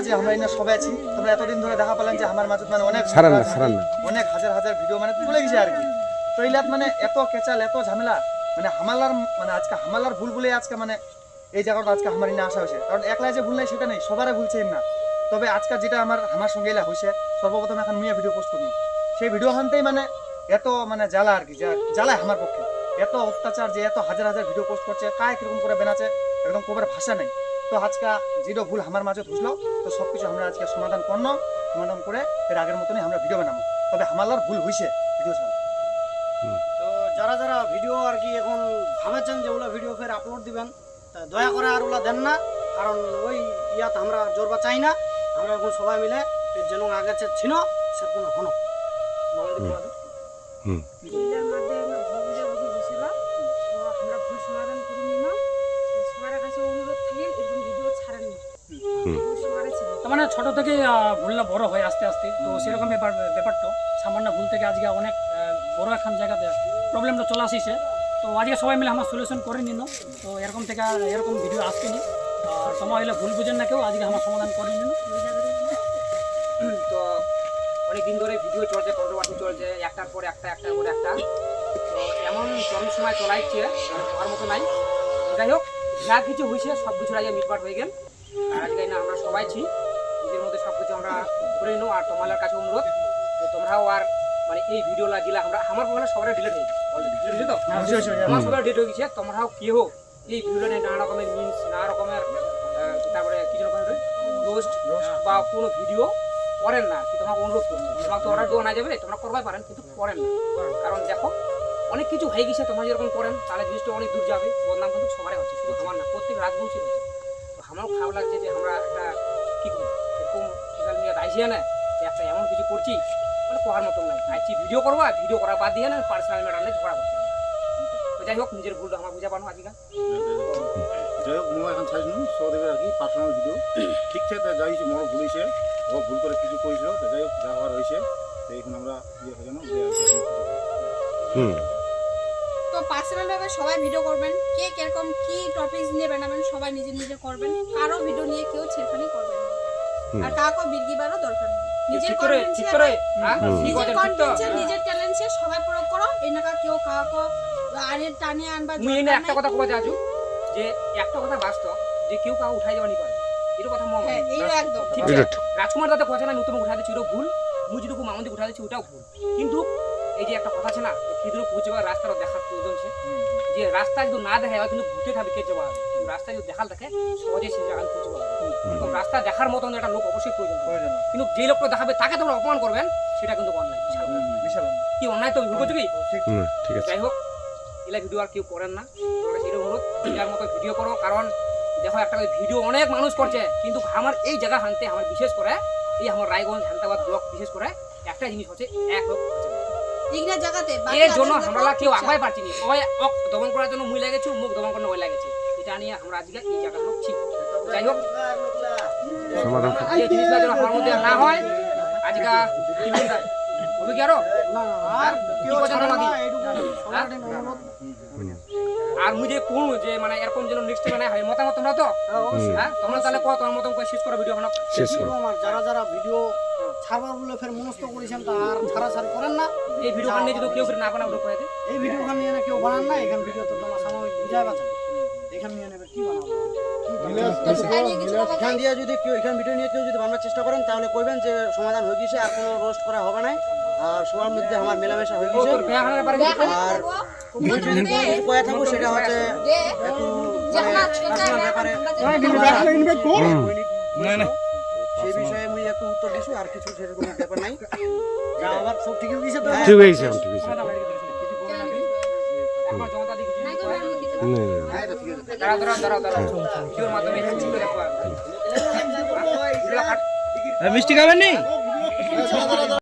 যে আমরা এখানে সবাই আছি, তোমরা এতদিন ধরে দেখা পেলেন যে আমার মাঝে মানে অনেক অনেক হাজার হাজার ভিডিও মানে তুলে গেছে আর কি। তো এইলাত মানে এত কেচাল এত ঝামেলা মানে হামালার মানে আজকে হামালার ভুল বলে আজকে মানে এই জায়গাটা আজকে আমার এনে আসা হয়েছে। কারণ একলাই যে ভুল নাই সেটা নেই, সবারই ভুলছে না। তবে আজকে যেটা আমার সঙ্গে এলা হয়েছে, সর্বপ্রথম এখন মুইয়া ভিডিও পোস্ট করবো, সেই ভিডিও হানতেই মানে এত মানে জ্বালা আর কি, জ্বালায় আমার পক্ষে এত অত্যাচার যে এত হাজার হাজার ভিডিও পোস্ট করছে, কায় কিরকম করে বেনাচ্ছে একদম কবার ভাষা নেই। তো আজকে যেটা ভুল আমার মাঝে ধুসলো, তো সবকিছু আমরা আজকে সমাধান করে এর আগের মতনই আমরা ভিডিও বানাবো। তবে হামালার ভুল হয়েছে ভিডিও ছাড়া। তো যারা যারা ভিডিও আর কি এখন ভাবেছেন যে ওগুলো ভিডিও ফের আপলোড দিবেন, তা দয়া করে আর ওগুলো দেন না। কারণ ওই ইয়াত আমরা জোরবা চাই না। আমরা এখন সবাই মিলে যেন আগে ছিল সেরকম হনো ভিডিওর মধ্যে ভিডিও বুঝে দিছিল, তো আমরা ভুল সমাধান করে নিলাম। সবার কাছে অনুরোধ থাকেন এরকম ভিডিও ছাড়েন না। তার মানে ছোট থেকে ভুলটা বড় হয় আস্তে আস্তে, তো সেরকম ব্যাপারটা সামান্য ভুল থেকে আজকে অনেক বড় এখন জায়গাতে প্রবলেমটা চলে আসিছে। তো আজকে সবাই মিলে আমার সলিউশন করে নিল। তো এরকম থেকে এরকম ভিডিও আসতেনি, আর সময় হলে ভুল বুঝেন না কেউ, আজকে আমার সমাধান করে নিল। তো অনেকদিন ধরে ভিডিও চলছে, কন্ট্রোভার্সি চলছে, একটার পর একটা তো এমন চরম সময় চলাইছে হওয়ার মতো নাই। যাই হোক, যা কিছু হয়েছে সব কিছু আজকে মিটমাট হয়ে গেল। আর আজকে না আমরা সবাই ছি নিজের মধ্যে সব কিছু আমরা করে নিও। আর তোমাদের কাছে অনুরোধ যে তোমরাও আর মানে এই ভিডিও লাগিলা আমরা আমার ফোনে সবাই ডিলেট হয়ে গেছে অলরেডি, তো আমার সবাই ডিলেট হয়ে গেছে। তোমরাও কেউ এই ভিডিও নিয়ে নানা রকমের মিনস, নানা রকমের তারপরে কিছু রকমের রোস্ট বা কোনো ভিডিও করেন না। কি তোমাকে অনুরোধ করবো, তোমাকে অর্ডার দেওয়া না যাবে, তোমরা করবাই পারেন কিন্তু করেন না। কারণ দেখো অনেক কিছু হয়ে গেছে, তোমরা যেরকম করেন তাহলে জিনিসটা অনেক দূর যাবে। বদনাম কিন্তু সবারই হচ্ছে, শুধু আমার না, প্রত্যেক রাজবংশীর হচ্ছে। তো আমারও খারাপ লাগছে যে আমরা একটা কী করি এরকম সোশ্যাল মিডিয়া আইসিয়া না যে একটা এমন কিছু করছি মানে কোয়ার মতন নাই। আইছি ভিডিও করবা, ভিডিও করা বাদ দিয়ে না পার্সোনাল ম্যাটার নিয়ে ঝগড়া করছি। তো যাই হোক, নিজের ভুলটা আমার বুঝা পানো আজকে। যাই হোক মই এখন চাইছিলো সহদেবের আর কি পার্সোনাল ভিডিও ঠিক আছে, যা হয়েছে মোর ভুল হয়েছে, ও ভুল করে কিছু করেছিল, তো যাই হোক যা হওয়ার হয়েছে, তো এখন আমরা ইয়ে হয়ে তো পার্সোনাল ভাবে সবাই ভিডিও করবেন, কে কিরকম কি টপিকস নিয়ে বানাবেন সবাই নিজে নিজে করবেন। কারো ভিডিও নিয়ে কেউ ছেড়খানি করবেন না, আর কাউকে বিরগিবারও দরকার নেই। নিজের কন্টেন্টে নিজের ট্যালেন্টে সবাই প্রয়োগ করো। এই নাকা কেউ কাউকে আরে টানে আনবা। মুই এনে একটা কথা কইতে আছু যে একটা কথা বাস্তব যে কেউ কাউ উঠাই যাওয়া নি পারে, এর কথা মনে হয় এই একদম ঠিক আছে। রাজকুমার দাদা কথা না নতুন উঠা দিছিল ভুল, মুই যেটুকু মামন্দি উঠা দিচ্ছি ওটাও ভুল। কিন্তু এই যে একটা কথা আছে না, কিদুর পৌঁছবার রাস্তাটা দেখার প্রয়োজন আছে। যে রাস্তা যদি না দেখায় কিন্তু ঘুরতে থাকবে কে যাওয়া হবে, রাস্তা যদি দেখাল দেখে সহজে সে জায়গায় পৌঁছে যাওয়া হবে। রাস্তা দেখার মতন একটা লোক অবশ্যই প্রয়োজন, কিন্তু যে লোকটা দেখাবে তাকে তোমরা অপমান করবেন সেটা কিন্তু অন্যায়, কি অন্যায় তো ভুল করছো কি। যাই হোক, এলা ভিডিও আর কেউ করেন না, তোমরা সেটা অনুরোধ যার মতো ভিডিও করো। কারণ দেখো একটা ভিডিও অনেক মানুষ করছে, কিন্তু আমার এই জায়গা হানতে আমার বিশেষ করে এই আমার রায়গঞ্জ হান্তাবাদ ব্লক বিশেষ করে একটা জিনিস হচ্ছে এক হোক ইগনা জায়গাতে এর জন্য আমরা কেউ আগাই পারছি না। ওই অক দমন করার জন্য মুই লাগেছি, মুখ দমন করতে ওই লাগেছে, এটা নিয়ে আমরা আজকে এই জায়গা লোক ঠিক। যাই হোক, এই জিনিসটা যেন আমার মধ্যে না হয় আজকে কি বলতে হবে কি আরো আর কি পছন্দ নাকি আর মুই যে কোন যে মানে এরকম যেন নেক্সট টাইম না হয় মতামত তোমরা তো হ্যাঁ তোমরা তাহলে কত তোমার মতন করে শেষ করো ভিডিও বানাও শেষ করো। আমার যারা যারা ভিডিও ছাড়বার বলে ফের মনস্থ করেছেন তা আর ছাড়াছাড়ি করেন না। এই ভিডিও খান নিয়ে যদি কেউ না বানাও করে দে, এই ভিডিও খান নিয়ে কেউ বানান না। এখান ভিডিও তো তোমার সাময়িক বুঝাই পাচ্ছেন, এখান নিয়ে নেবে কি বানাবো। এখান দিয়ে যদি কেউ এখান ভিডিও নিয়ে কেউ যদি বানানোর চেষ্টা করেন তাহলে কইবেন যে সমাধান হয়ে গেছে, আর কোনো রোস্ট করা হবে না, আর সবার মধ্যে আমার মেলামেশা হয়ে গেছে। আর কয়ে থাকবো সেটা হচ্ছে একটু পার্সোনাল ব্যাপারে সেই বিষয়ে মুই একটু উত্তর দিছি, আর কিছু সেরকম ব্যাপার নাই। যা আবার সব ঠিক হয়ে গেছে তো ঠিক হয়েছে ঠিক হয়েছে। এখন জনতা দিকে দাঁড়াও ভিডিওর মাধ্যমে ঠিক করে রাখো। মিষ্টি খাবেন নি?